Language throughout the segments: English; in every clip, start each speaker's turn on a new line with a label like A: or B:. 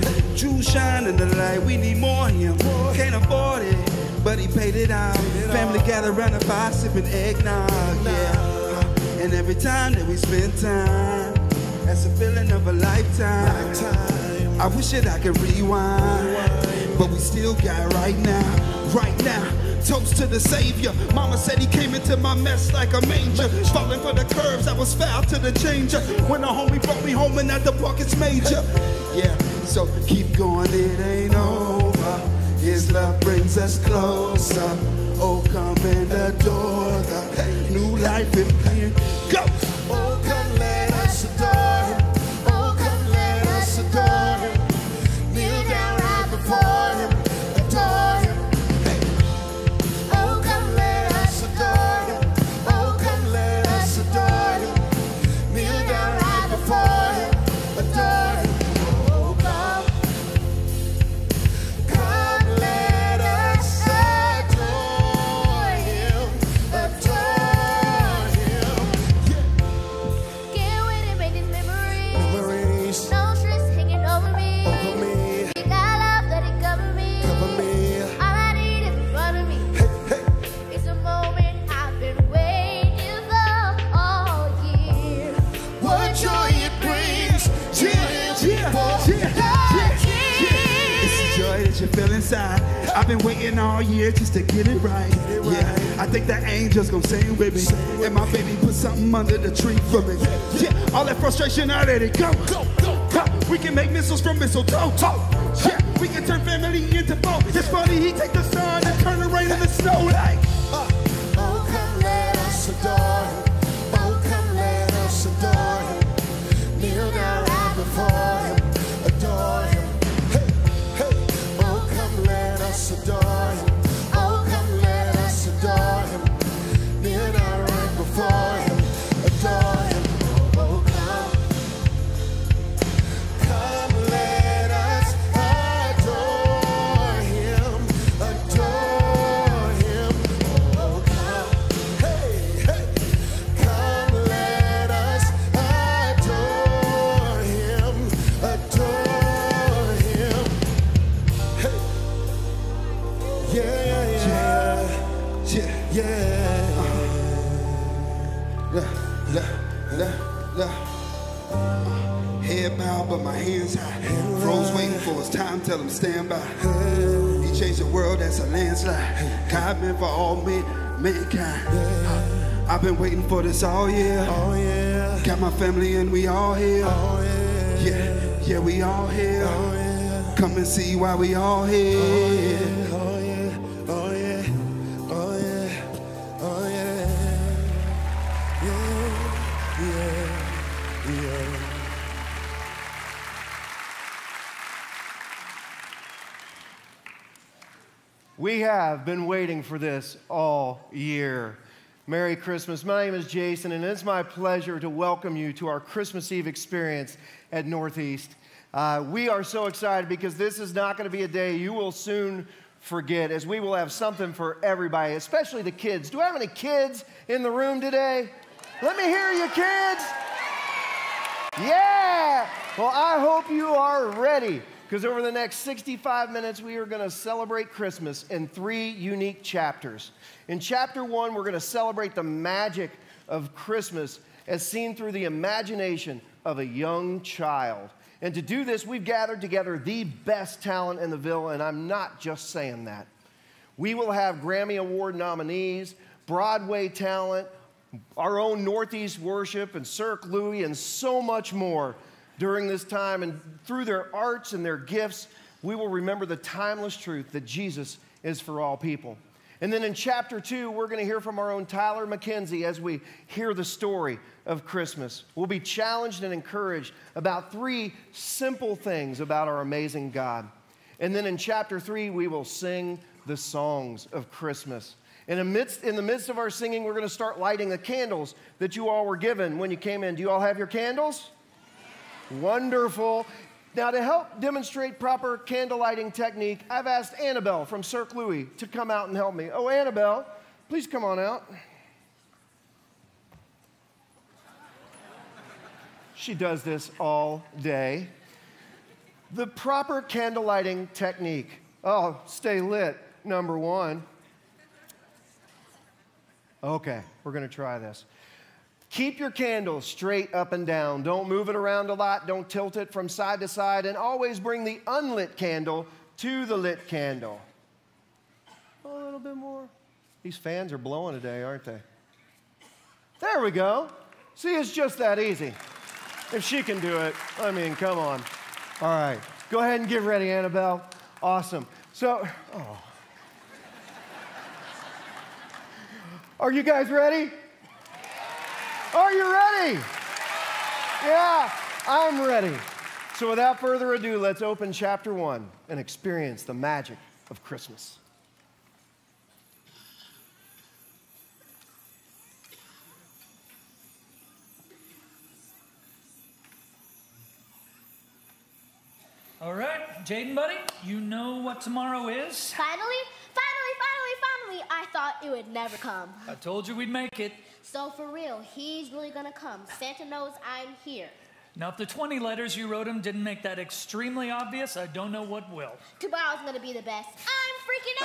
A: him. True shine in the light, we need more of him. Can't afford it, but he paid it out. Family gather around the fire, sipping eggnog, yeah. And every time that we spend time, that's a feeling of a lifetime. I wish that I could rewind, but we still got right now. Right now, toast to the Savior. Mama said he came into my mess like a manger. Falling for the curves, I was foul to the changer. When the homie brought me home and at the park it's major. Yeah, so keep going, it ain't over. His love brings us closer. Oh, come and adore the new life in him. Go!
B: Oh, come let us adore him. Oh, come let us adore him. Kneel down right before him. Adore him. Hey. Oh, come let us adore him. Oh, come let us adore him. Kneel down right before him. Adore him. Oh, come. Come let us adore him. Adore him.
C: Get with it, make these memories.
B: Memories
C: No stress hanging over me.
B: over me.
C: You got love, let it cover me.
B: Cover me.
C: All I need is in front of me.
B: Hey, hey.
C: It's a moment I've been waiting for all year.
B: What joy it brings.
A: It's the joy that you feel inside. I've been waiting all year just to get it right. Yeah, I think the angels gonna sing with me. And my baby put something under the tree for me. Yeah, all that frustration, I let it go. We can make missiles from mistletoe. Yeah, we can turn family into foe. It's funny, he take the sun and turn the rain into snow like.
B: Oh, come let us adore him. Oh, come let us adore him. Kneel down right before him. Adore him. Hey, hey. Oh, come let us adore him. Oh, come let us adore him. Kneel down right before him. Adore him. Oh, come. Come let us adore him. Adore him. Oh, come. Hey, hey. Come let us adore him. Adore him. Hey. Yeah, yeah,
A: Yeah,
B: yeah.
A: Head bowed, but my hands high. Froze waiting for his time, tell him stand by. He changed the world, that's a landslide. God meant for all mankind. I've been waiting for this all year.
B: Oh, yeah.
A: Got my family and we all here.
B: Oh, yeah.
A: Yeah, we all here.
B: Oh, yeah.
A: Come and see why we all here.
B: Oh, yeah. Oh, yeah. Oh, yeah. Oh, yeah. Oh, yeah. Yeah. Yeah. Yeah.
D: We have been waiting for this all year. Merry Christmas. My name is Jason, and it's my pleasure to welcome you to our Christmas Eve experience at Northeast. We are so excited because this is not going to be a day you will soon forget, as we will have something for everybody, especially the kids. Do I have any kids in the room today? Let me hear you, kids. Yeah. Well, I hope you are ready, because over the next 65 minutes, we are going to celebrate Christmas in 3 unique chapters. In chapter 1, we're going to celebrate the magic of Christmas as seen through the imagination of a young child. And to do this, we've gathered together the best talent in the Ville, and I'm not just saying that. We will have Grammy Award nominees, Broadway talent, our own Northeast worship, and Cirque Louis, and so much more during this time. And through their arts and their gifts, we will remember the timeless truth that Jesus is for all people. And then in chapter 2, we're going to hear from our own Tyler McKenzie as we hear the story of Christmas. We'll be challenged and encouraged about 3 simple things about our amazing God. And then in chapter 3, we will sing the songs of Christmas. And in the midst of our singing, we're going to start lighting the candles that you all were given when you came in. Do you all have your candles? Wonderful. Now, to help demonstrate proper candle lighting technique, I've asked Annabelle from Cirque Louis to come out and help me. Oh, Annabelle, please come on out. She does this all day. The proper candle lighting technique. Oh, stay lit, number one. Okay, we're gonna try this. Keep your candle straight up and down. Don't move it around a lot. Don't tilt it from side to side. And always bring the unlit candle to the lit candle. A little bit more. These fans are blowing today, aren't they? There we go. See, it's just that easy. If she can do it, I mean, come on. All right, go ahead and get ready, Annabelle. Awesome. So, Are you guys ready? Are you ready? Yeah, I'm ready. So without further ado, let's open chapter 1 and experience the magic of Christmas.
E: All right, Jaden, buddy, you know what tomorrow is?
C: Finally, I thought it would never come.
E: I told you we'd make it.
C: So for real, he's really gonna come. Santa knows I'm here.
E: Now, if the 20 letters you wrote him didn't make that extremely obvious, I don't know what will.
C: Tomorrow's gonna be the best. I'm freaking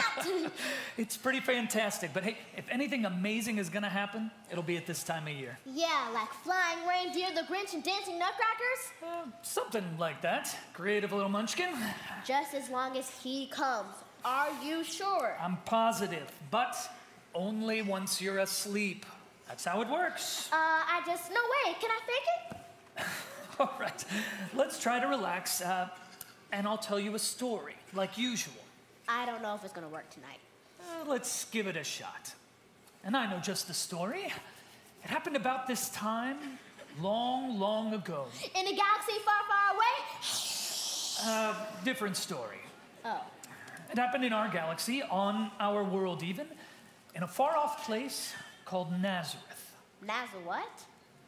C: out.
E: It's pretty fantastic, but hey, if anything amazing is gonna happen, it'll be at this time of year.
C: Yeah, like flying reindeer, the Grinch, and dancing nutcrackers?
E: Something like that. Creative little munchkin.
C: Just as long as he comes. Are you sure?
E: I'm positive, but only once you're asleep. That's how it works.
C: No way, can I fake it?
E: All right, let's try to relax, and I'll tell you a story, like usual.
C: I don't know if it's gonna work tonight.
E: Let's give it a shot. And I know just the story. It happened about this time, long, long ago.
C: In a galaxy far, far away?
E: Different story.
C: Oh.
E: It happened in our galaxy, on our world even, in a far-off place called Nazareth.
C: Nazareth what?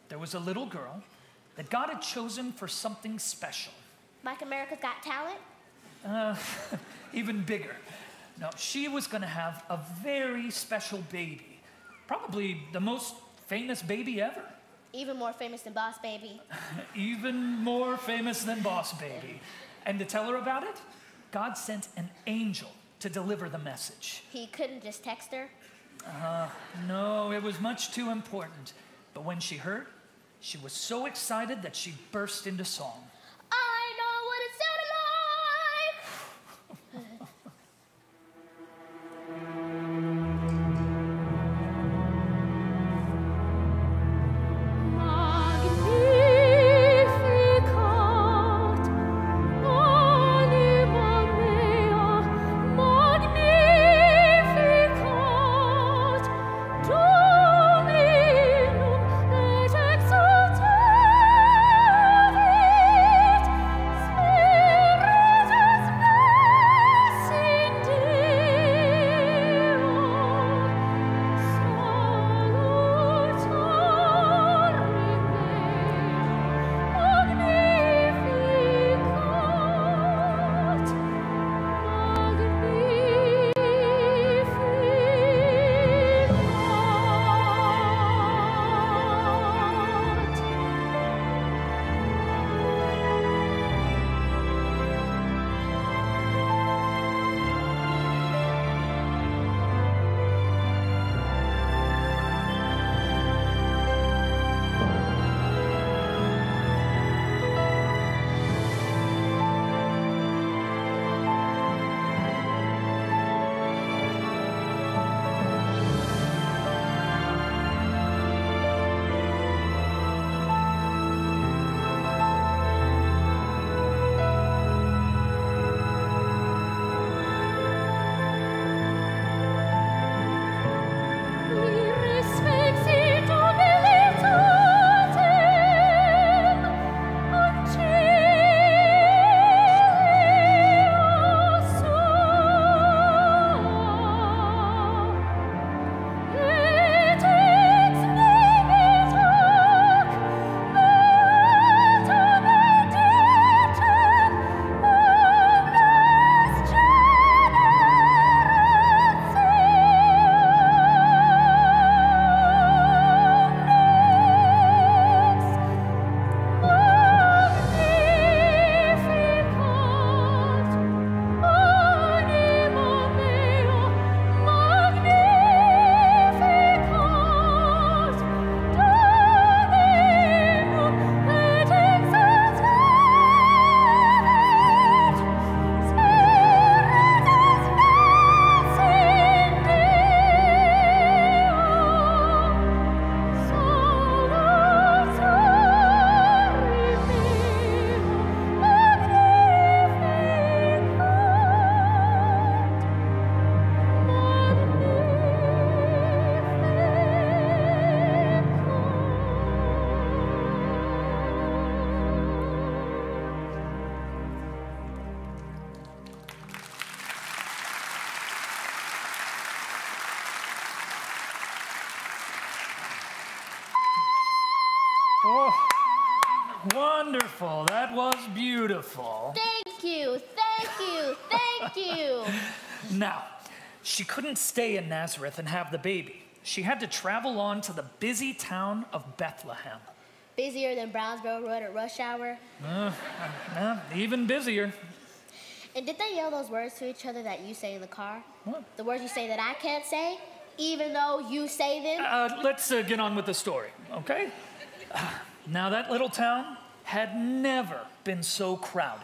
E: There was a little girl that God had chosen for something special.
C: Like America's Got Talent?
E: Even bigger. No, she was gonna have a very special baby. Probably the most famous baby ever.
C: Even more famous than Boss Baby.
E: Even more famous than Boss Baby. And to tell her about it, God sent an angel to deliver the message.
C: He couldn't just text her?
E: No, it was much too important. But when she heard, she was so excited that she burst into song.
C: I know what it sounded like! Magnificat, anima mea, magnificat, Dominum et exultavi.
E: Wonderful. That was beautiful.
C: Thank you, thank you, thank you.
E: Now, she couldn't stay in Nazareth and have the baby. She had to travel on to the busy town of Bethlehem.
C: Busier than Brownsboro Road at rush hour?
E: Even busier.
C: And did they yell those words to each other that you say in the car?
E: What?
C: The words you say that I can't say, even though you say them?
E: Let's get on with the story, okay? Now, that little town had never been so crowded.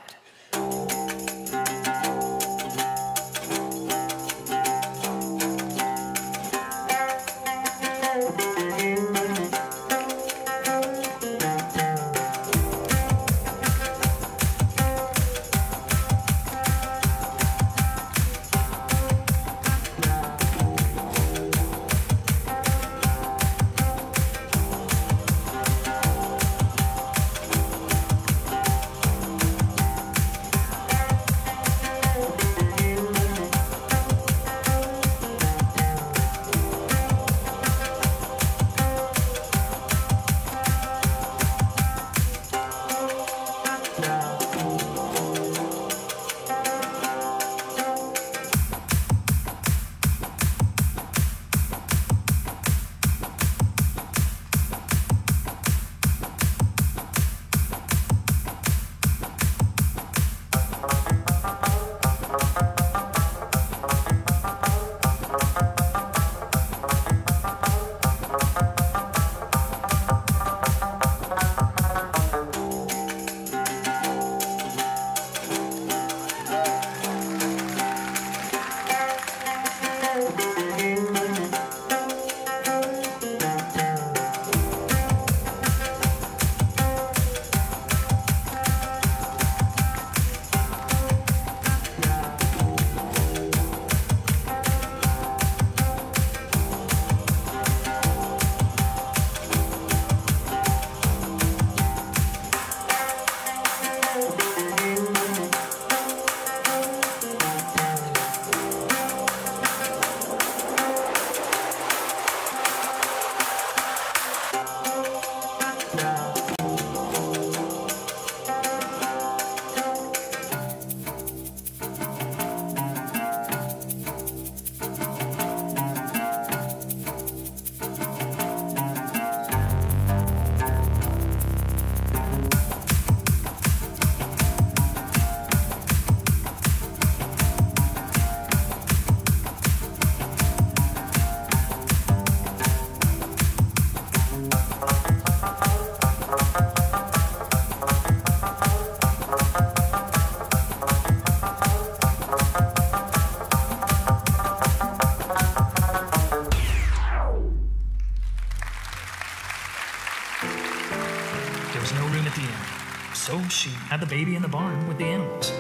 E: So she had the baby in the barn with the animals.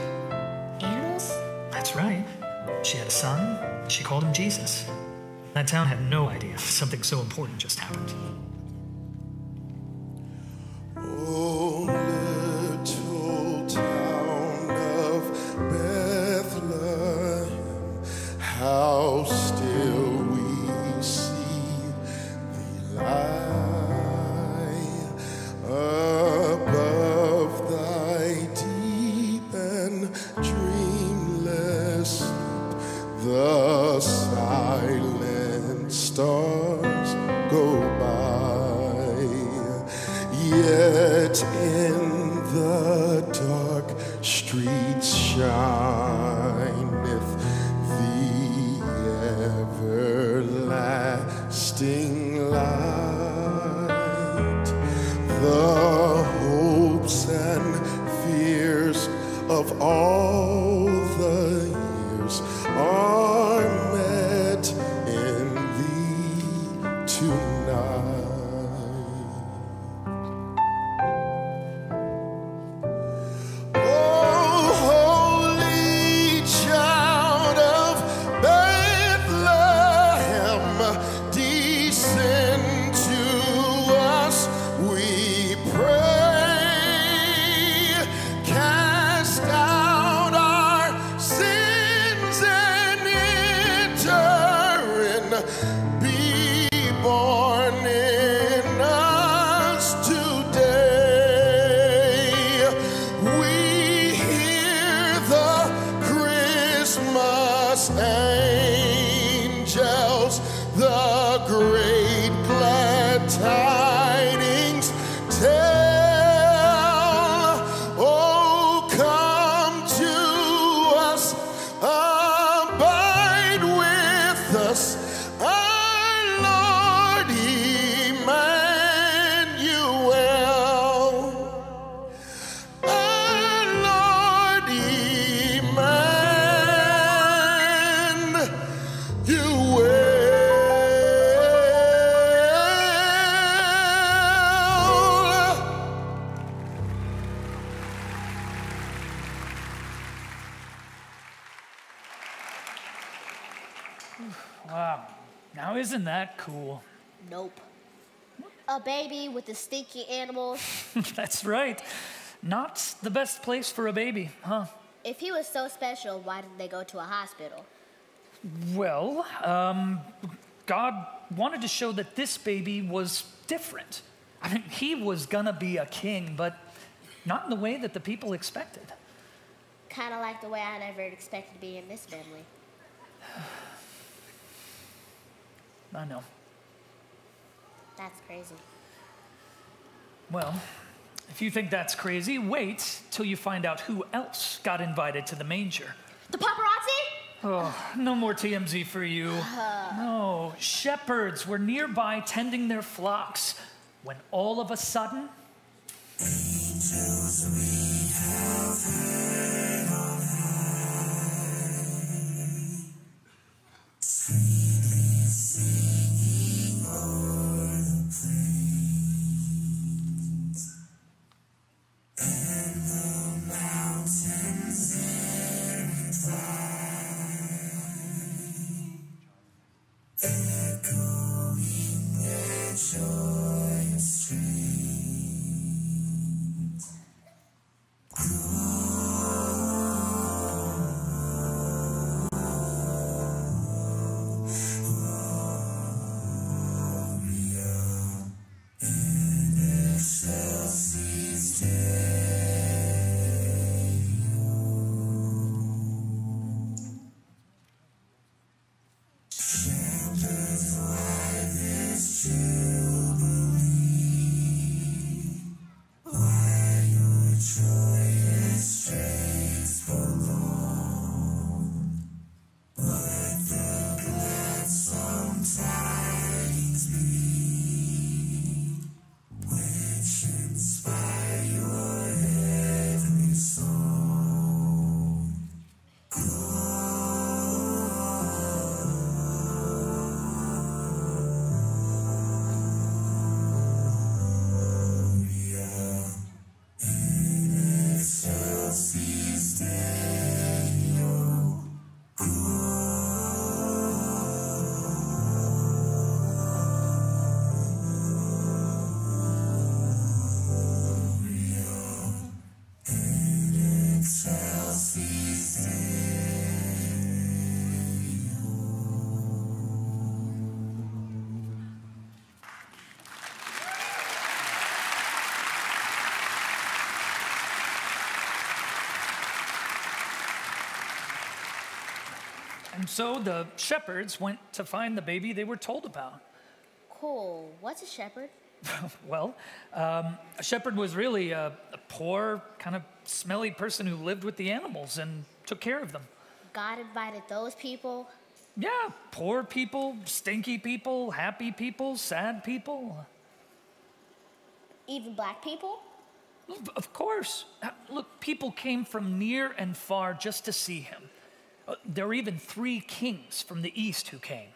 C: Animals?
E: That's right. She had a son. She called him Jesus. That town had no idea something so important just happened.
B: Oh, little town of Bethlehem, how still we see thee lie above thy deep and dreamless sleep. The silent stars go by, yet in the dark streets shineth the everlasting light. The hopes and fears of all the years are met in thee tonight. Oh, holy child of Bethlehem, descend to us, we pray. Cast out our sins and enter in. Be born in us today.
E: Wow. Now isn't that cool?
C: Nope. A baby with the stinky animals.
E: That's right. Not the best place for a baby, huh?
C: If he was so special, why didn't they go to a hospital?
E: Well, God wanted to show that this baby was different. I mean, he was gonna be a king, but not in the way that the people expected.
C: Kind of like the way I never expected to be in this family.
E: I know.
C: That's crazy.
E: Well, if you think that's crazy, wait till you find out who else got invited to the manger.
C: The paparazzi?
E: Oh, no more TMZ for you. No, shepherds were nearby tending their flocks when all of a sudden, and so the shepherds went to find the baby they were told about.
C: Cool. What's a shepherd?
E: Well, a shepherd was really a poor, kind of smelly person who lived with the animals and took care of them.
C: God invited those people?
E: Yeah, poor people, stinky people, happy people, sad people.
C: Even black people?
E: Of course. Look, people came from near and far just to see him. There were even 3 kings from the east who came.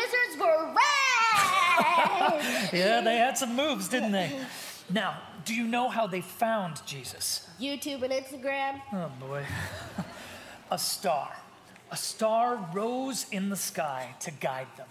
C: wizards were red!
E: Yeah, they had some moves, didn't they? Now, do you know how they found Jesus?
C: YouTube and Instagram.
E: Oh, boy. A star. A star rose in the sky to guide them.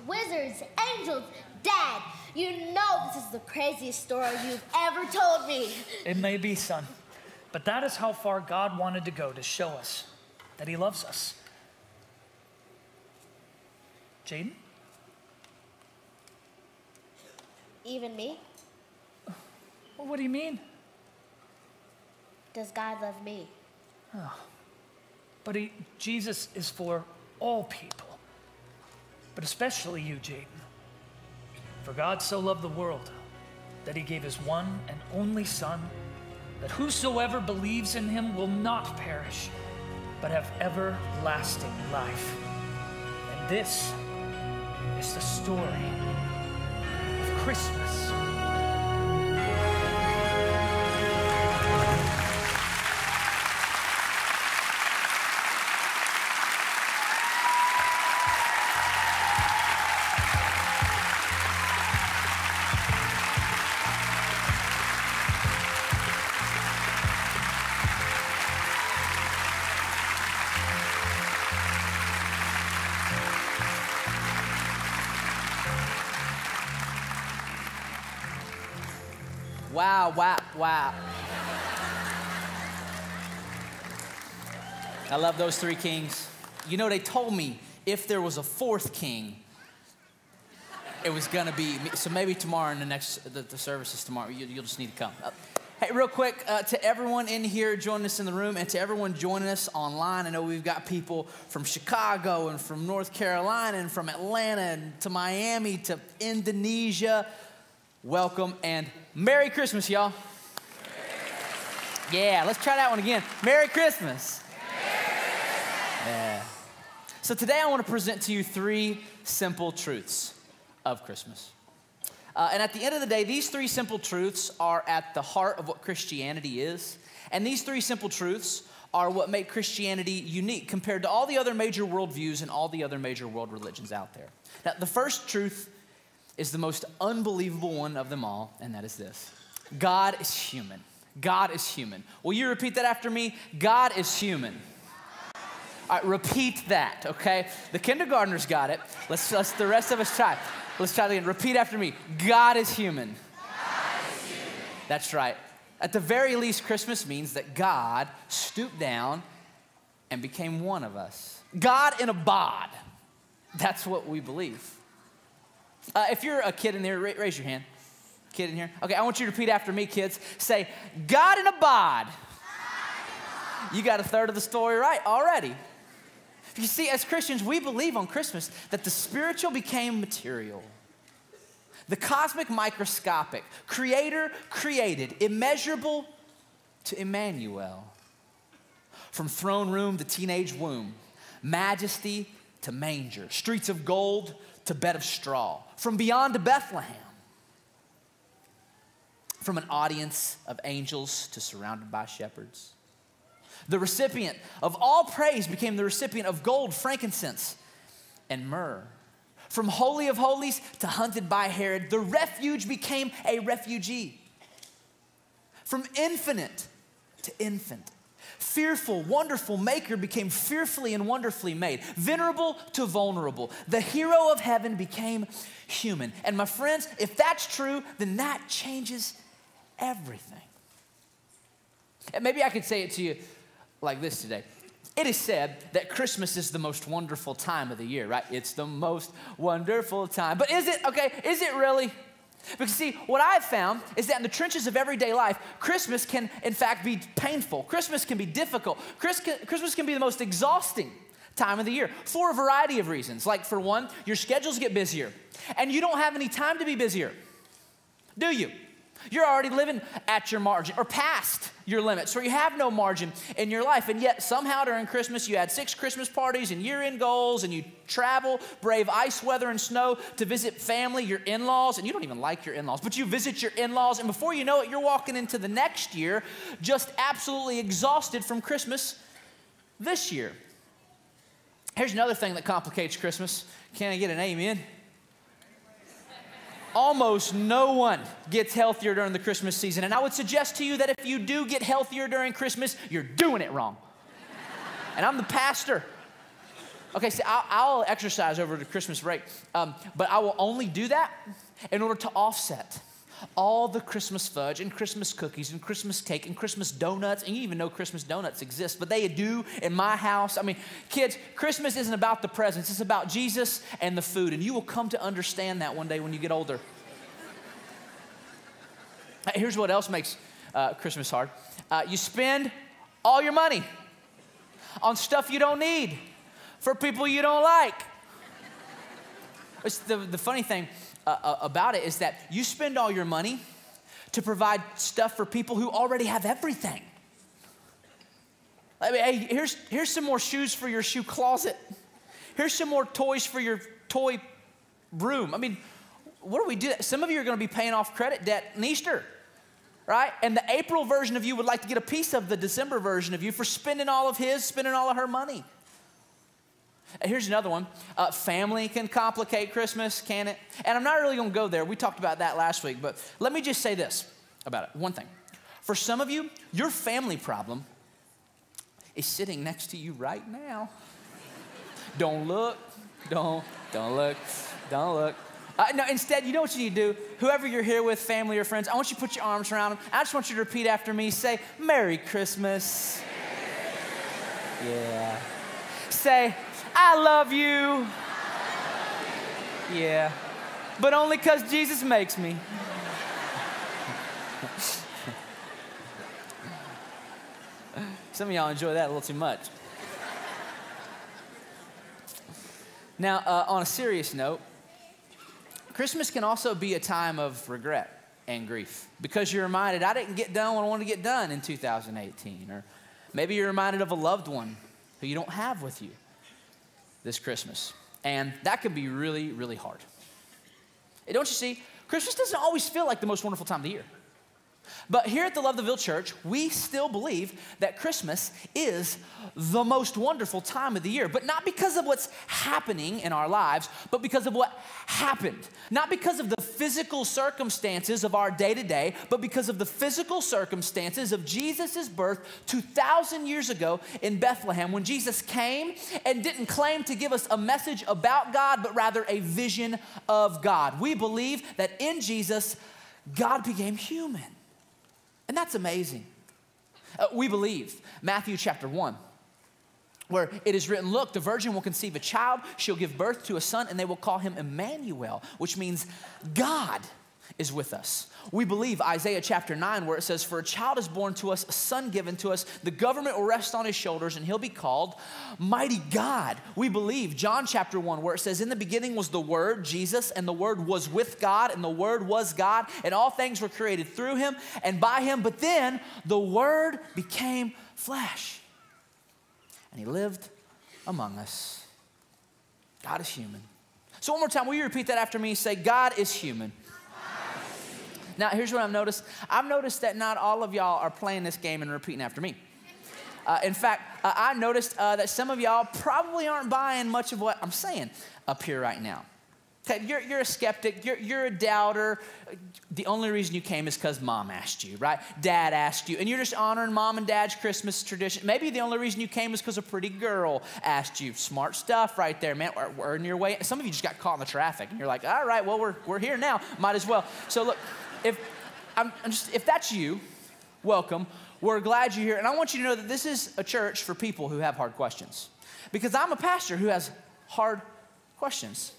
C: Wizards, angels, Dad, you know this is the craziest story you've ever told me.
E: It may be, son, but that is how far God wanted to go to show us that he loves us. Jaden?
C: Even me?
E: Well, what do you mean?
C: Does God love me?
E: But Jesus is for all people, but especially you, Jaden. For God so loved the world that he gave his one and only Son, that whosoever believes in him will not perish, but have everlasting life. And this is the story of Christmas.
F: Wow, wow, wow. I love those three kings. You know, they told me if there was a fourth king, it was gonna be me. So maybe tomorrow in the services tomorrow, you'll just need to come. Hey, real quick, to everyone in here joining us in the room and to everyone joining us online, I know we've got people from Chicago and from North Carolina and from Atlanta and to Miami to Indonesia. Welcome and Merry Christmas, y'all. Yeah, let's try that one again. Merry Christmas. Yeah. So today I want to present to you three simple truths of Christmas. And at the end of the day, these three simple truths are at the heart of what Christianity is. And these three simple truths are what make Christianity unique compared to all the other major worldviews and all the other major world religions out there. Now, the first truth is the most unbelievable one of them all, and that is this. God is human. God is human. Will you repeat that after me? God is human. All right, repeat that, okay? The kindergartners got it. Let's the rest of us try. Let's try it again. Repeat after me. God is human.
B: God is human.
F: That's right. At the very least, Christmas means that God stooped down and became one of us. God in a bod. That's what we believe. If you're a kid in there, raise your hand. Kid in here. Okay, I want you to repeat after me, kids. Say, God in a bod. You got a third of the story right already. You see, as Christians, we believe on Christmas that the spiritual became material. The cosmic microscopic, creator created, immeasurable to Emmanuel. From throne room to teenage womb, majesty to manger, streets of gold to bed of straw, from beyond to Bethlehem. From an audience of angels to surrounded by shepherds. The recipient of all praise became the recipient of gold, frankincense, and myrrh. From holy of holies to hunted by Herod, the refuge became a refugee. From infinite to infant, fearful, wonderful maker became fearfully and wonderfully made. Venerable to vulnerable, the hero of heaven became human. And my friends, if that's true, then that changes everything. And maybe I could say it to you like this today. It is said that Christmas is the most wonderful time of the year, right? It's the most wonderful time. But is it? Okay, is it really? Because see, what I've found is that in the trenches of everyday life, Christmas can in fact be painful. Christmas can be difficult. Christmas can be the most exhausting time of the year for a variety of reasons. Like for one, your schedules get busier and you don't have any time to be busier, do you? You're already living at your margin or past your limits where you have no margin in your life. And yet somehow during Christmas, you had 6 Christmas parties and year-end goals and you travel, brave ice, weather, and snow to visit family, your in-laws, and you don't even like your in-laws, but you visit your in-laws, and before you know it, you're walking into the next year just absolutely exhausted from Christmas this year. Here's another thing that complicates Christmas. Can I get an amen? Almost no one gets healthier during the Christmas season. And I would suggest to you that if you do get healthier during Christmas, you're doing it wrong. And I'm the pastor. Okay, so I'll exercise over the Christmas break, but I will only do that in order to offset all the Christmas fudge and Christmas cookies and Christmas cake and Christmas donuts. And you even know Christmas donuts exist, but they do in my house. I mean, kids, Christmas isn't about the presents. It's about Jesus and the food. And you will come to understand that one day when you get older. Here's what else makes Christmas hard. You spend all your money on stuff you don't need for people you don't like. It's the funny thing about it is that you spend all your money to provide stuff for people who already have everything. I mean, hey, here's some more shoes for your shoe closet. Here's some more toys for your toy room. I mean, what do we do? Some of you are going to be paying off credit debt in Easter, right? And the April version of you would like to get a piece of the December version of you for spending all of her money. Here's another one. Family can complicate Christmas, can it? And I'm not really going to go there. We talked about that last week. But let me just say this about it. One thing. For some of you, your family problem is sitting next to you right now. Don't look. Don't look. Don't look. No, instead, you know what you need to do? Whoever you're here with, family or friends, I want you to put your arms around them. I just want you to repeat after me. Say, Merry Christmas. Yeah. Say, I love you. Yeah, but only because Jesus makes me. Some of y'all enjoy that a little too much. Now, on a serious note, Christmas can also be a time of regret and grief because you're reminded, I didn't get done what I wanted to get done in 2018. Or maybe you're reminded of a loved one who you don't have with you this Christmas. And that can be really, really hard. And don't you see, Christmas doesn't always feel like the most wonderful time of the year. But here at the Love the Ville Church, we still believe that Christmas is the most wonderful time of the year. But not because of what's happening in our lives, but because of what happened. Not because of the physical circumstances of our day-to-day, but because of the physical circumstances of Jesus' birth 2,000 years ago in Bethlehem, when Jesus came and didn't claim to give us a message about God, but rather a vision of God. We believe that in Jesus, God became human. And that's amazing. We believe Matthew chapter 1, where it is written, look, the virgin will conceive a child, she'll give birth to a son, and they will call him Emmanuel, which means God is with us. We believe Isaiah chapter 9 where it says, for a child is born to us, a son given to us, the government will rest on his shoulders and he'll be called Mighty God. We believe John chapter 1 where it says, in the beginning was the Word, Jesus, and the Word was with God, and the Word was God, and all things were created through him and by him. But then the Word became flesh and he lived among us. God is human. So one more time, will you repeat that after me? Say, God is human. Now, here's what I've noticed. I've noticed that not all of y'all are playing this game and repeating after me. In fact, I noticed that some of y'all probably aren't buying much of what I'm saying up here right now. Okay, you're a skeptic, you're a doubter. The only reason you came is because mom asked you, right? Dad asked you, and you're just honoring mom and dad's Christmas tradition. Maybe the only reason you came is because a pretty girl asked you. Smart stuff right there, man. We're in your way. Some of you just got caught in the traffic, and you're like, all right, well, we're here now. Might as well. So look, if that's you, welcome. We're glad you're here, and I want you to know that this is a church for people who have hard questions, because I'm a pastor who has hard questions.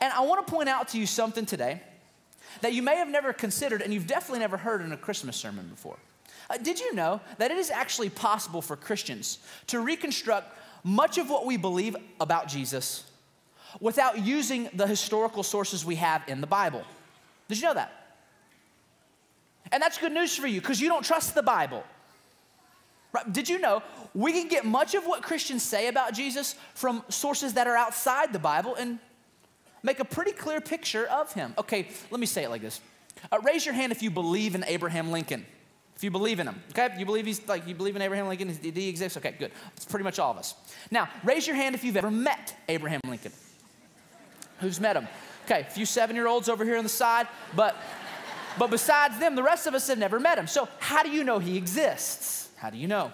F: And I want to point out to you something today that you may have never considered and you've definitely never heard in a Christmas sermon before. Did you know that it is actually possible for Christians to reconstruct much of what we believe about Jesus without using the historical sources we have in the Bible? Did you know that? And that's good news for you because you don't trust the Bible. Right? Did you know we can get much of what Christians say about Jesus from sources that are outside the Bible and make a pretty clear picture of him? Okay, let me say it like this. Raise your hand if you believe in Abraham Lincoln. If you believe in him, okay? You believe in Abraham Lincoln? Did he exist? Okay, good. It's pretty much all of us. Now, raise your hand if you've ever met Abraham Lincoln. Who's met him? Okay, a few 7-year-olds over here on the side, but besides them, the rest of us have never met him. So how do you know he exists? How do you know?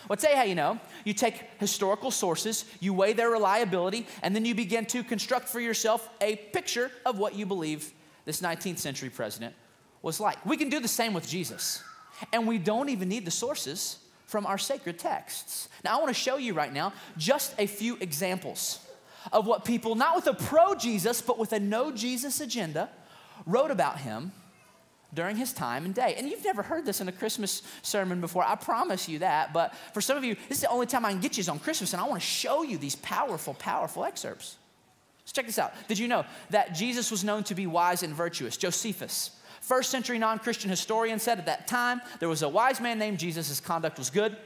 F: Well, I'll tell you how you know. You take historical sources, you weigh their reliability, and then you begin to construct for yourself a picture of what you believe this 19th century president was like. We can do the same with Jesus, and we don't even need the sources from our sacred texts. Now, I want to show you right now just a few examples of what people, not with a pro-Jesus, but with a no-Jesus agenda, wrote about him during his time and day. And you've never heard this in a Christmas sermon before, I promise you that. But for some of you, this is the only time I can get you is on Christmas, and I want to show you these powerful, powerful excerpts. So check this out. Did you know that Jesus was known to be wise and virtuous? Josephus, first century non-Christian historian, said at that time there was a wise man named Jesus. His conduct was good,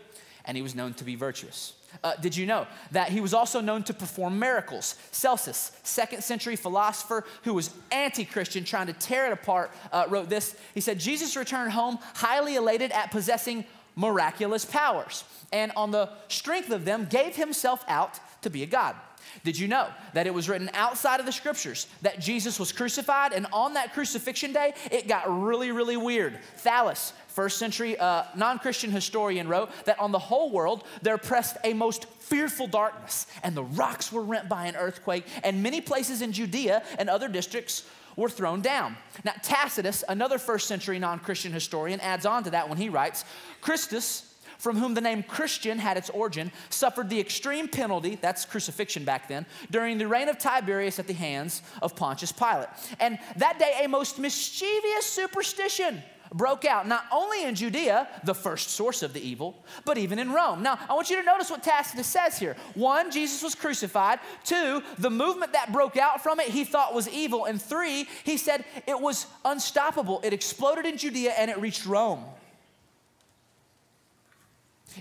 F: and he was known to be virtuous. Did you know that he was also known to perform miracles? Celsus, second century philosopher who was anti-Christian, trying to tear it apart, wrote this. He said, Jesus returned home highly elated at possessing miraculous powers, and on the strength of them gave himself out to be a god. Did you know that it was written outside of the scriptures that Jesus was crucified, and on that crucifixion day, it got really, really weird? Thallus, first century non-Christian historian, wrote that on the whole world, there pressed a most fearful darkness, and the rocks were rent by an earthquake, and many places in Judea and other districts were thrown down. Now, Tacitus, another first century non-Christian historian, adds on to that when he writes, Christus, from whom the name Christian had its origin, suffered the extreme penalty, that's crucifixion back then, during the reign of Tiberius at the hands of Pontius Pilate. And that day, a most mischievous superstition broke out, not only in Judea, the first source of the evil, but even in Rome. Now, I want you to notice what Tacitus says here. 1, Jesus was crucified. 2, the movement that broke out from it he thought was evil. And 3, he said it was unstoppable. It exploded in Judea and it reached Rome.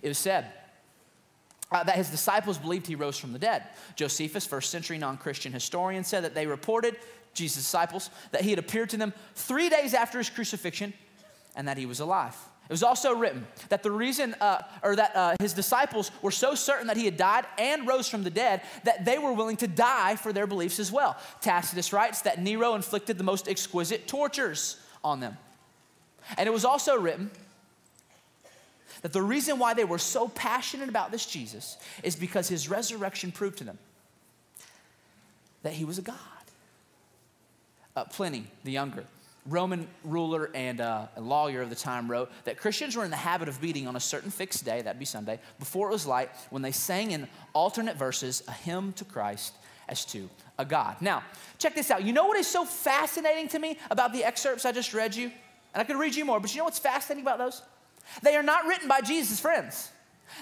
F: It was said that his disciples believed he rose from the dead. Josephus, first century non-Christian historian, said that they reported, Jesus' disciples, that he had appeared to them 3 days after his crucifixion and that he was alive. It was also written that the reason, his disciples were so certain that he had died and rose from the dead that they were willing to die for their beliefs as well. Tacitus writes that Nero inflicted the most exquisite tortures on them. And it was also written that the reason why they were so passionate about this Jesus is because his resurrection proved to them that he was a God. Pliny the Younger Roman ruler and a lawyer of the time wrote that Christians were in the habit of meeting on a certain fixed day, that'd be Sunday, before it was light, when they sang in alternate verses a hymn to Christ as to a God. Now, check this out. You know what is so fascinating to me about the excerpts I just read you? And I could read you more, but you know what's fascinating about those? They are not written by Jesus' friends.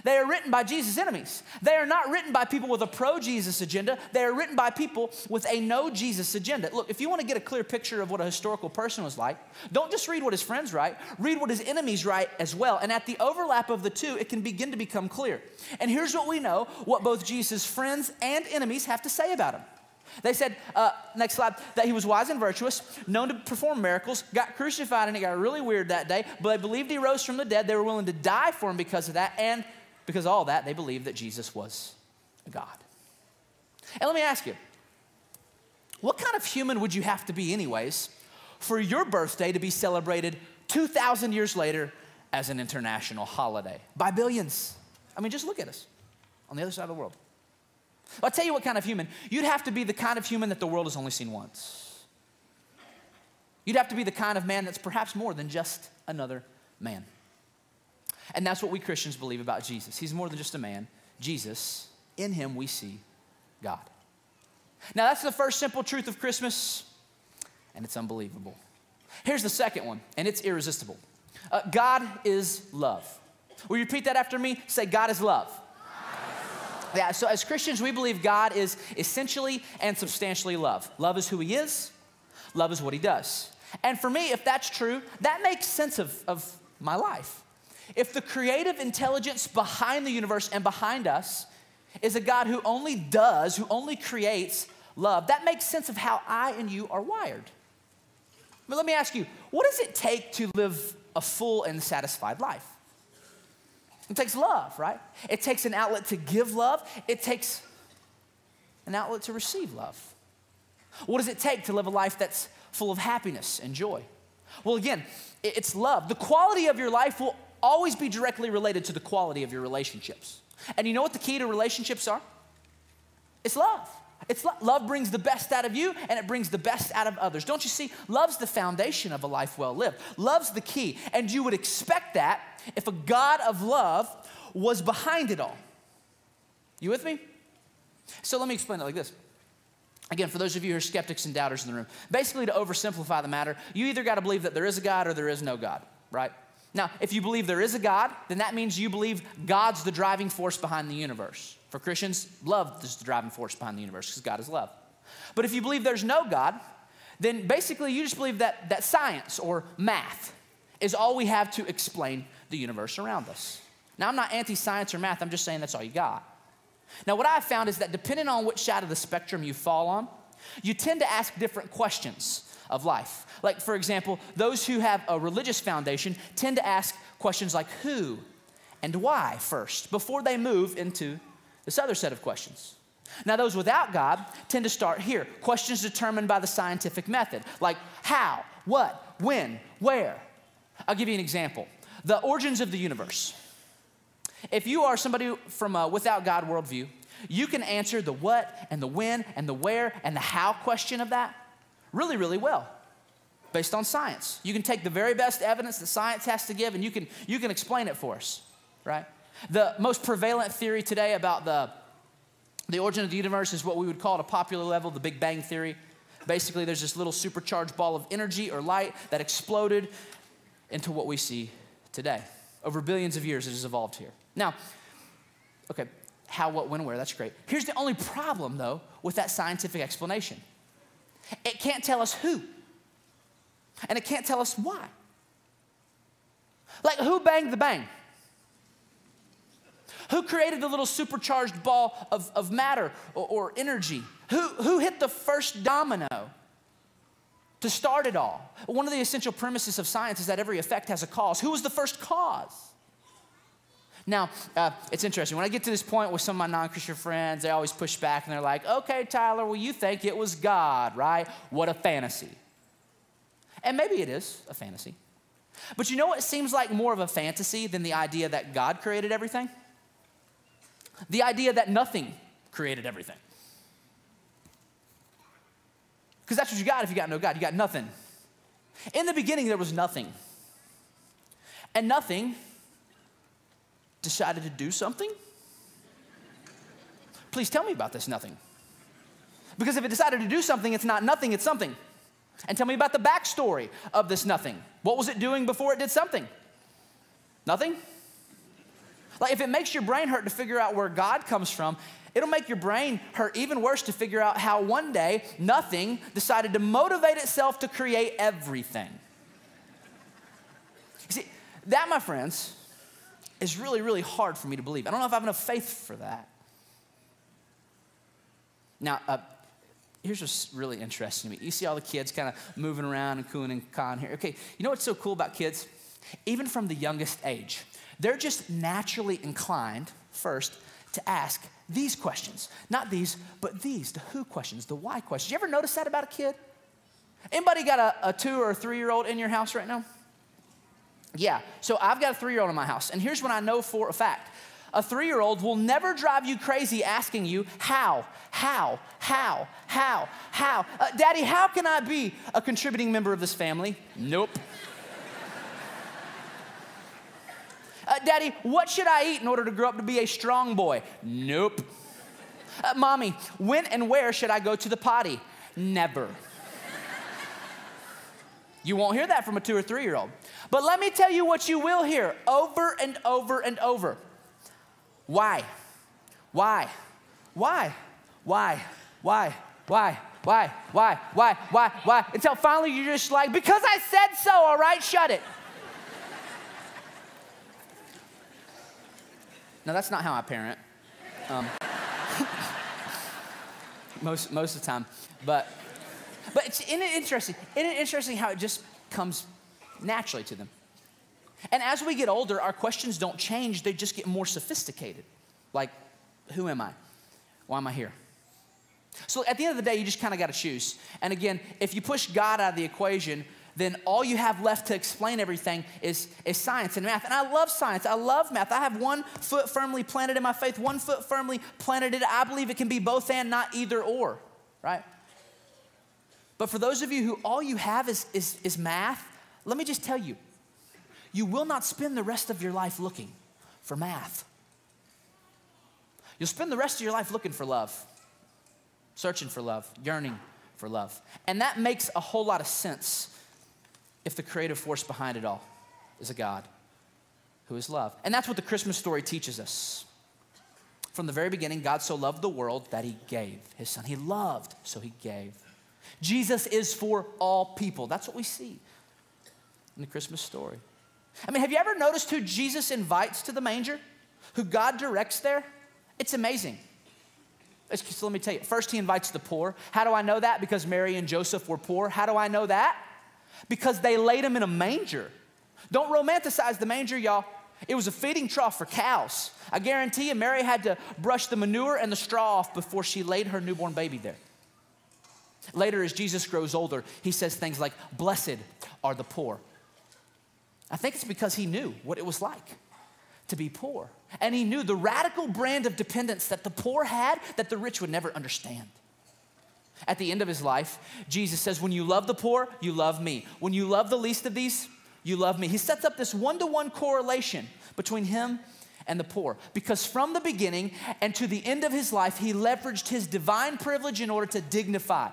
F: They are written by Jesus' enemies. They are not written by people with a pro-Jesus agenda. They are written by people with a no-Jesus agenda. Look, if you want to get a clear picture of what a historical person was like, don't just read what his friends write, read what his enemies write as well. And at the overlap of the two, it can begin to become clear. And here's what we know, what both Jesus' friends and enemies have to say about him. They said, next slide, that he was wise and virtuous, known to perform miracles, got crucified, and it got really weird that day, but they believed he rose from the dead. They were willing to die for him because of that, and because of all that, they believed that Jesus was a God. And let me ask you, what kind of human would you have to be anyways for your birthday to be celebrated 2,000 years later as an international holiday by billions? I mean, just look at us on the other side of the world. I'll tell you what kind of human. You'd have to be the kind of human that the world has only seen once. You'd have to be the kind of man that's perhaps more than just another man. And that's what we Christians believe about Jesus. He's more than just a man. Jesus, in him we see God. Now that's the first simple truth of Christmas, and it's unbelievable. Here's the second one, and it's irresistible. God is love. Will you repeat that after me? Say, God is love. Yeah, so as Christians, we believe God is essentially and substantially love. Love is who he is. Love is what he does. And for me, if that's true, that makes sense of my life. If the creative intelligence behind the universe and behind us is a God who only does, who only creates love, that makes sense of how I and you are wired. But let me ask you, what does it take to live a full and satisfied life? It takes love, right? It takes an outlet to give love. It takes an outlet to receive love. What does it take to live a life that's full of happiness and joy? Well, again, it's love. The quality of your life will always be directly related to the quality of your relationships. And you know what the key to relationships are? It's love. Love brings the best out of you, and it brings the best out of others. Don't you see? Love's the foundation of a life well lived. Love's the key, and you would expect that if a God of love was behind it all. You with me? So let me explain it like this. Again, for those of you who are skeptics and doubters in the room, basically to oversimplify the matter, you either got to believe that there is a God or there is no God, right? Now, if you believe there is a God, then that means you believe God's the driving force behind the universe. For Christians, love is the driving force behind the universe because God is love. But if you believe there's no God, then basically you just believe that science or math is all we have to explain the universe around us. Now, I'm not anti-science or math. I'm just saying that's all you got. Now, what I've found is that depending on which side of the spectrum you fall on, you tend to ask different questions of life. Like, for example, those who have a religious foundation tend to ask questions like who and why first before they move into this other set of questions. Now, those without God tend to start here. Questions determined by the scientific method, like how, what, when, where. I'll give you an example. The origins of the universe. If you are somebody from a without God worldview, you can answer the what and the when and the where and the how question of that really, really well based on science. You can take the very best evidence that science has to give and you can explain it for us, right? The most prevalent theory today about the origin of the universe is what we would call at a popular level the Big Bang Theory. Basically, there's this little supercharged ball of energy or light that exploded into what we see today. Over billions of years, it has evolved here. Now, okay, how, what, when, where, that's great. Here's the only problem, though, with that scientific explanation. It can't tell us who, and it can't tell us why. Like, who banged the bang? Who created the little supercharged ball of matter or energy? Who hit the first domino to start it all? One of the essential premises of science is that every effect has a cause. Who was the first cause? Now, it's interesting. When I get to this point with some of my non-Christian friends, they always push back and they're like, okay, Tyler, well, you think it was God, right? What a fantasy. And maybe it is a fantasy. But you know what seems like more of a fantasy than the idea that God created everything? The idea that nothing created everything. Because that's what you got if you got no God. You got nothing. In the beginning, there was nothing. And nothing decided to do something? Please tell me about this nothing. Because if it decided to do something, it's not nothing, it's something. And tell me about the backstory of this nothing. What was it doing before it did something? Nothing? Like if it makes your brain hurt to figure out where God comes from, it'll make your brain hurt even worse to figure out how one day nothing decided to motivate itself to create everything. You see, that, my friends, is really, really hard for me to believe. I don't know if I have enough faith for that. Now, here's what's really interesting to me. You see all the kids kind of moving around and cooing and cawing here. Okay, you know what's so cool about kids? Even from the youngest age, they're just naturally inclined, first, to ask these questions. Not these, but these, the who questions, the why questions. You ever notice that about a kid? Anybody got a 2 or a 3-year-old in your house right now? Yeah, so I've got a 3-year-old in my house, and here's what I know for a fact. A 3-year-old will never drive you crazy asking you, how? Daddy, how can I be a contributing member of this family? Nope. Daddy, what should I eat in order to grow up to be a strong boy? Nope. Mommy, when and where should I go to the potty? Never. You won't hear that from a 2 or 3-year-old. But let me tell you what you will hear over and over and over. Why? Until finally you're just like, because I said so, all right, shut it. Now, that's not how I parent. Most of the time. But isn't it interesting how it just comes naturally to them? And as we get older, our questions don't change. They just get more sophisticated. Like, who am I? Why am I here? So at the end of the day, you just kind of got to choose. And again, if you push God out of the equation, then all you have left to explain everything is science and math. And I love science. I love math. I have one foot firmly planted in my faith, one foot firmly planted in it. I believe it can be both and, not either or, right? But for those of you who all you have is math, let me just tell you, you will not spend the rest of your life looking for math. You'll spend the rest of your life looking for love, searching for love, yearning for love. And that makes a whole lot of sense if the creative force behind it all is a God who is love. And that's what the Christmas story teaches us. From the very beginning, God so loved the world that he gave his son. He loved, so he gave. Jesus is for all people. That's what we see in the Christmas story. I mean, have you ever noticed who Jesus invites to the manger? Who God directs there? It's amazing. So let me tell you. First, he invites the poor. How do I know that? Because Mary and Joseph were poor. How do I know that? Because they laid him in a manger. Don't romanticize the manger, y'all. It was a feeding trough for cows. I guarantee you, Mary had to brush the manure and the straw off before she laid her newborn baby there. Later, as Jesus grows older, he says things like, "Blessed are the poor." I think it's because he knew what it was like to be poor. And he knew the radical brand of dependence that the poor had that the rich would never understand. At the end of his life, Jesus says, when you love the poor, you love me. When you love the least of these, you love me. He sets up this one-to-one correlation between him and the poor. Because from the beginning and to the end of his life, he leveraged his divine privilege in order to dignify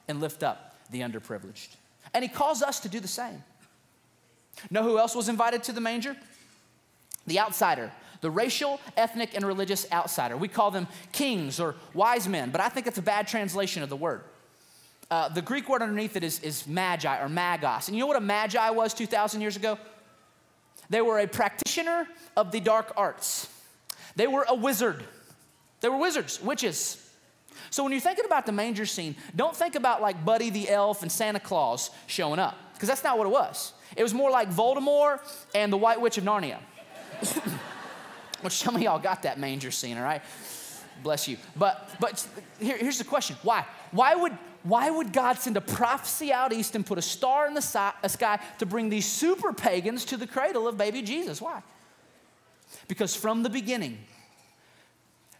F: and lift up the underprivileged. And he calls us to do the same. Know who else was invited to the manger? The outsider, the racial, ethnic, and religious outsider. We call them kings or wise men, but I think it's a bad translation of the word. The Greek word underneath it is magi or magos. And you know what a magi was 2,000 years ago? They were a practitioner of the dark arts. They were a wizard. They were wizards, witches. So when you're thinking about the manger scene, don't think about like Buddy the Elf and Santa Claus showing up, because that's not what it was. It was more like Voldemort and the White Witch of Narnia. Which some of y'all got that manger scene, all right? Bless you. But here's the question. Why? Why would God send a prophecy out east and put a star in the sky to bring these super pagans to the cradle of baby Jesus? Why? Because from the beginning,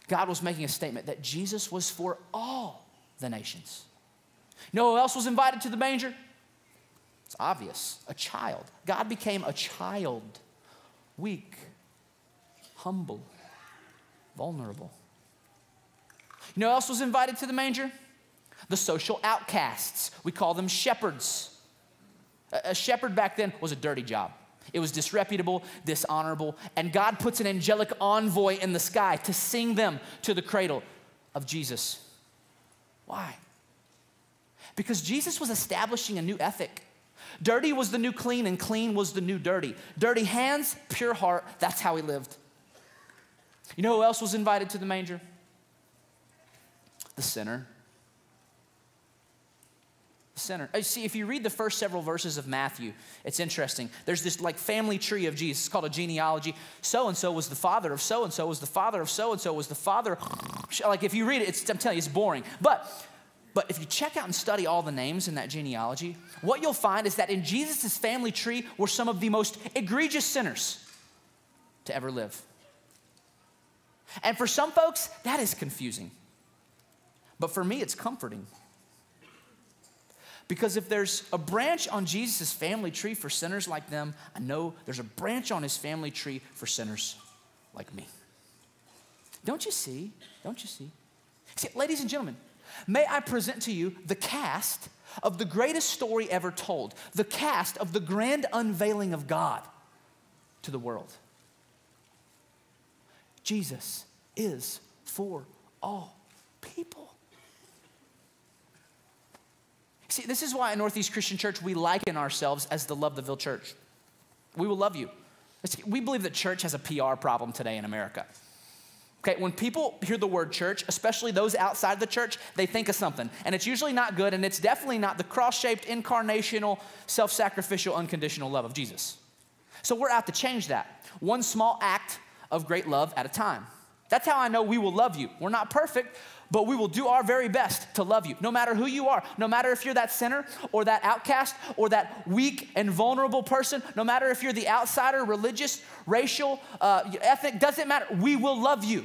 F: God was making a statement that Jesus was for all the nations. You know who else was invited to the manger? It's obvious. A child. God became a child. Weak, humble, vulnerable. You know who else was invited to the manger? The social outcasts. We call them shepherds. A shepherd back then was a dirty job. It was disreputable, dishonorable, and God puts an angelic envoy in the sky to sing them to the cradle of Jesus. Why? Because Jesus was establishing a new ethic. Dirty was the new clean, and clean was the new dirty. Dirty hands, pure heart, that's how he lived. You know who else was invited to the manger? The sinner. The sinner. See, if you read the first several verses of Matthew, it's interesting. There's this like family tree of Jesus. It's called a genealogy. So-and-so was the father of so-and-so was the father of so-and-so was the father. Like if you read it, I'm telling you, it's boring. But if you check out and study all the names in that genealogy, what you'll find is that in Jesus' family tree were some of the most egregious sinners to ever live. And for some folks, that is confusing. But for me, it's comforting. Because if there's a branch on Jesus' family tree for sinners like them, I know there's a branch on his family tree for sinners like me. Don't you see? Don't you see? See, ladies and gentlemen, may I present to you the cast of the greatest story ever told, the cast of the grand unveiling of God to the world. Jesus is for all people. See, this is why at Northeast Christian Church we liken ourselves as the Love the Ville Church. We will love you. We believe that church has a PR problem today in America. Okay, when people hear the word church, especially those outside the church, they think of something. And it's usually not good, and it's definitely not the cross-shaped, incarnational, self-sacrificial, unconditional love of Jesus. So we're out to change that. One small act of great love at a time. That's how I know we will love you. We're not perfect, but we will do our very best to love you, no matter who you are, no matter if you're that sinner or that outcast or that weak and vulnerable person, no matter if you're the outsider, religious, racial, ethnic, doesn't matter. We will love you.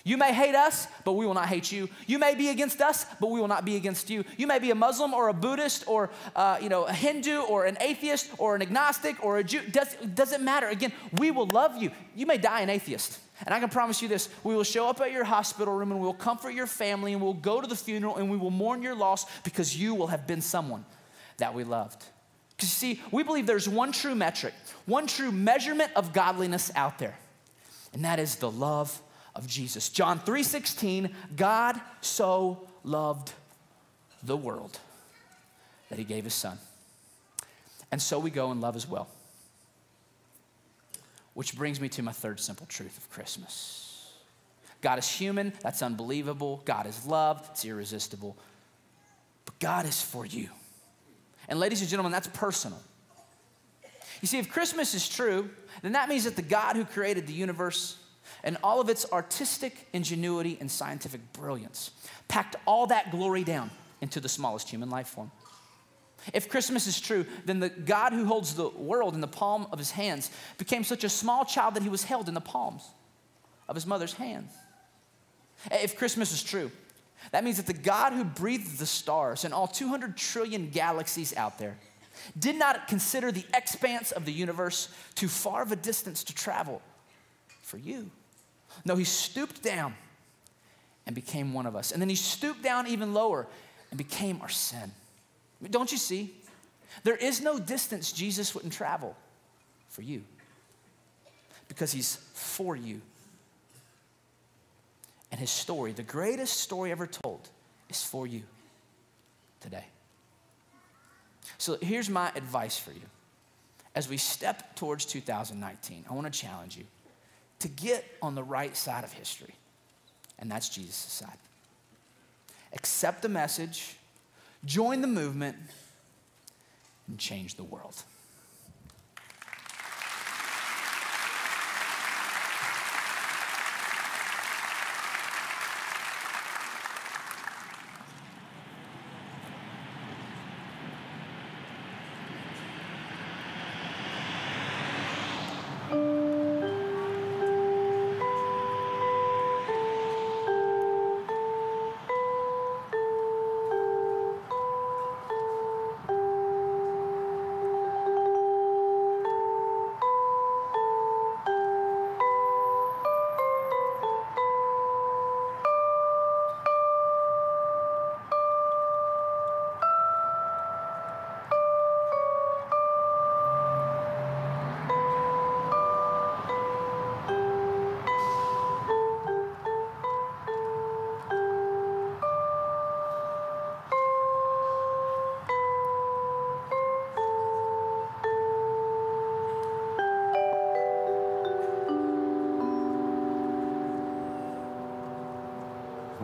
F: You may hate us, but we will not hate you. You may be against us, but we will not be against you. You may be a Muslim or a Buddhist or a Hindu or an atheist or an agnostic or a Jew. Doesn't matter. Again, we will love you. You may die an atheist. And I can promise you this, we will show up at your hospital room and we'll comfort your family and we'll go to the funeral and we will mourn your loss because you will have been someone that we loved. Because you see, we believe there's one true metric, one true measurement of godliness out there, and that is the love of Jesus. John 3:16, God so loved the world that he gave his son. And so we go and love as well. Which brings me to my third simple truth of Christmas. God is human, that's unbelievable. God is love, it's irresistible. But God is for you. And ladies and gentlemen, that's personal. You see, if Christmas is true, then that means that the God who created the universe and all of its artistic ingenuity and scientific brilliance packed all that glory down into the smallest human life form. If Christmas is true, then the God who holds the world in the palm of his hands became such a small child that he was held in the palms of his mother's hands. If Christmas is true, that means that the God who breathed the stars and all 200 trillion galaxies out there did not consider the expanse of the universe too far of a distance to travel for you. No, he stooped down and became one of us. And then he stooped down even lower and became our sin. Don't you see? There is no distance Jesus wouldn't travel for you because he's for you. And his story, the greatest story ever told, is for you today. So here's my advice for you. As we step towards 2019, I want to challenge you to get on the right side of history, and that's Jesus' side. Accept the message, join the movement, and change the world.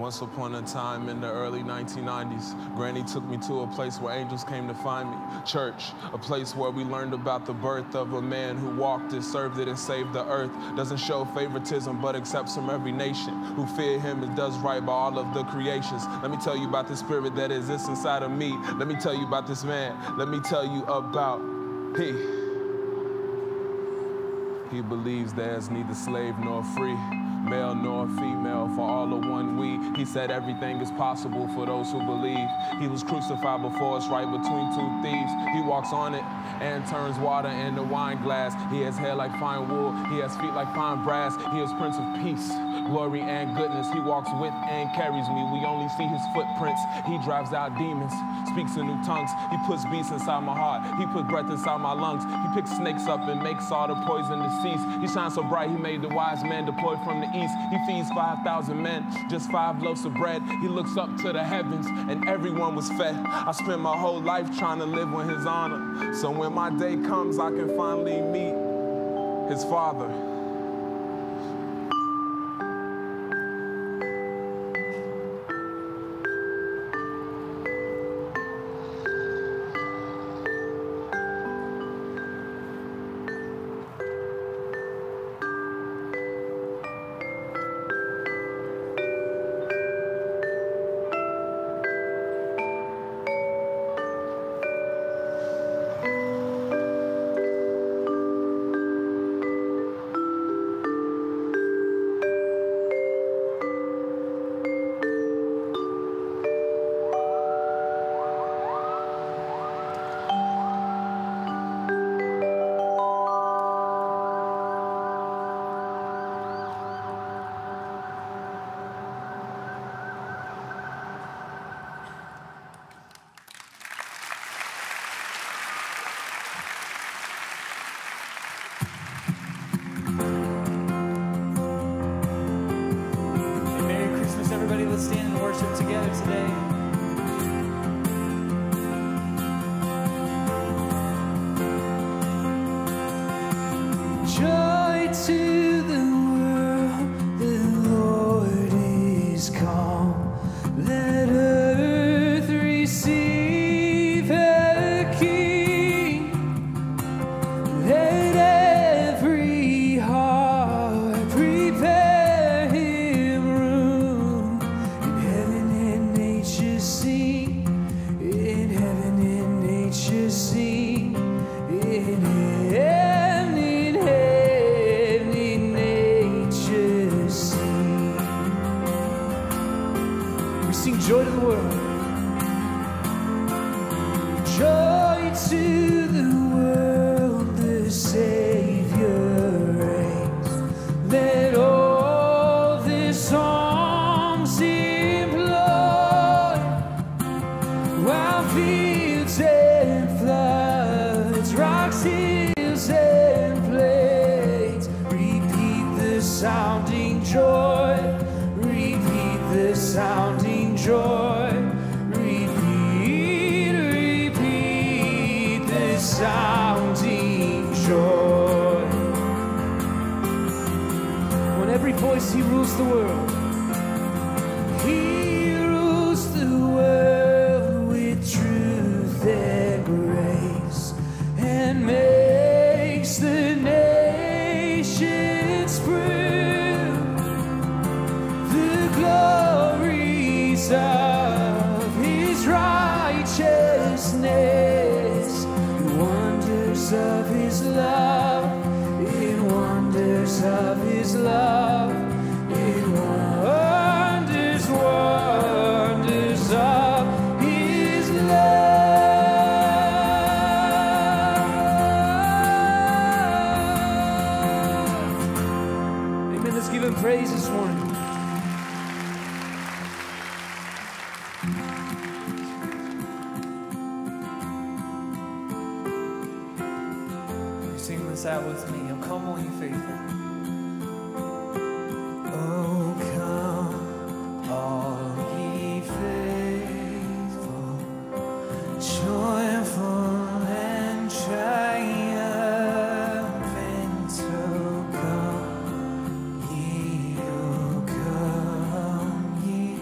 G: Once upon a time in the early 1990s, Granny took me to a place where angels came to find me. Church, a place where we learned about the birth of a man who walked it, served it, and saved the earth. Doesn't show favoritism, but accepts from every nation. Who fear him and does right by all of the creations. Let me tell you about the spirit that exists inside of me. Let me tell you about this man. Let me tell you about He believes there's neither slave nor free, male nor female, for all are one we. He said everything is possible for those who believe. He was crucified before us, right between two thieves. He walks on it and turns water into wine glass. He has hair like fine wool. He has feet like fine brass. He is Prince of Peace, glory and goodness. He walks with and carries me. We only see his footprints. He drives out demons, speaks in new tongues. He puts beats inside my heart. He puts breath inside my lungs. He picks snakes up and makes all the poison to cease. He shines so bright, he made the wise man deploy from the east. He feeds 5,000 men, just 5 loaves of bread. He looks up to the heavens and everyone was fed. I spent my whole life trying to live in his honor. So when my day comes, I can finally meet his father.
F: Let's stand and worship together today. Joy to the world, the Lord is come. Let earth receive her King. Let every heart prepare him room. In heaven and nature sing. In heaven and nature sing. In heaven and nature sing. We sing joy to the world. Joy to the world, the Savior reigns. Let all the songs employ, while fields and floods, rocks, hills and plains, repeat the sounding joy, repeat the sounding joy, repeat the sounding joy. On every voice he rules the world. He rules the world with truth and grace, and makes the nations prove the glories of his righteousness, the wonders of his love, in wonders of his love, in wonders, wonders of his love. Amen. Let's give him praise this morning. Sing this out with me. Oh, come all you faithful. Oh, come all ye faithful, joyful and triumphant. Oh, come ye,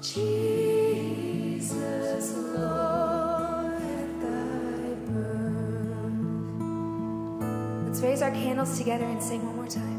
H: Jesus, Lord, at thy birth. Let's raise our candles together and sing one more time.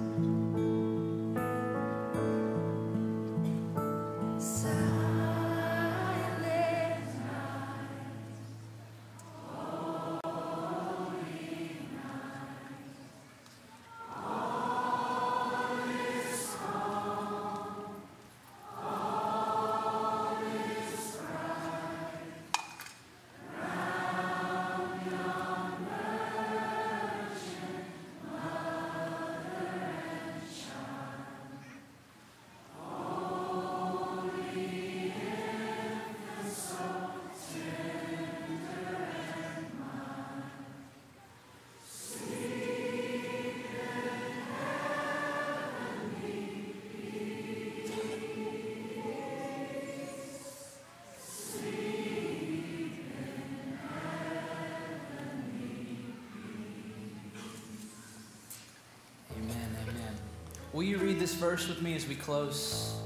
F: Will you read this verse with me as we close?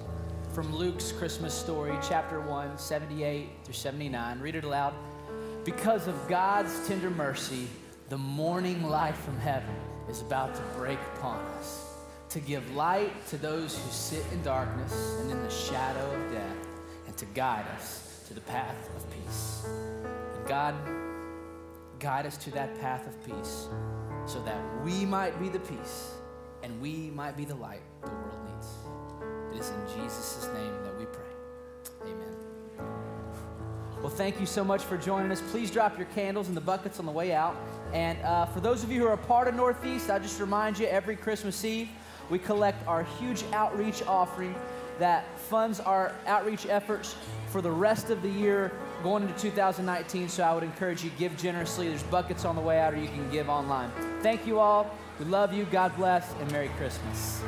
F: From Luke's Christmas story, chapter 1, 78 through 79. Read it aloud. Because of God's tender mercy, the morning light from heaven is about to break upon us, to give light to those who sit in darkness and in the shadow of death, and to guide us to the path of peace. And God, guide us to that path of peace so that we might be the peace and we might be the light the world needs. It is in Jesus' name that we pray. Amen. Well, thank you so much for joining us. Please drop your candles in the buckets on the way out. And for those of you who are a part of Northeast, I just remind you, every Christmas Eve, we collect our huge outreach offering that funds our outreach efforts for the rest of the year going into 2019. So I would encourage you, give generously. There's buckets on the way out, or you can give online. Thank you all. We love you. God bless, and Merry Christmas.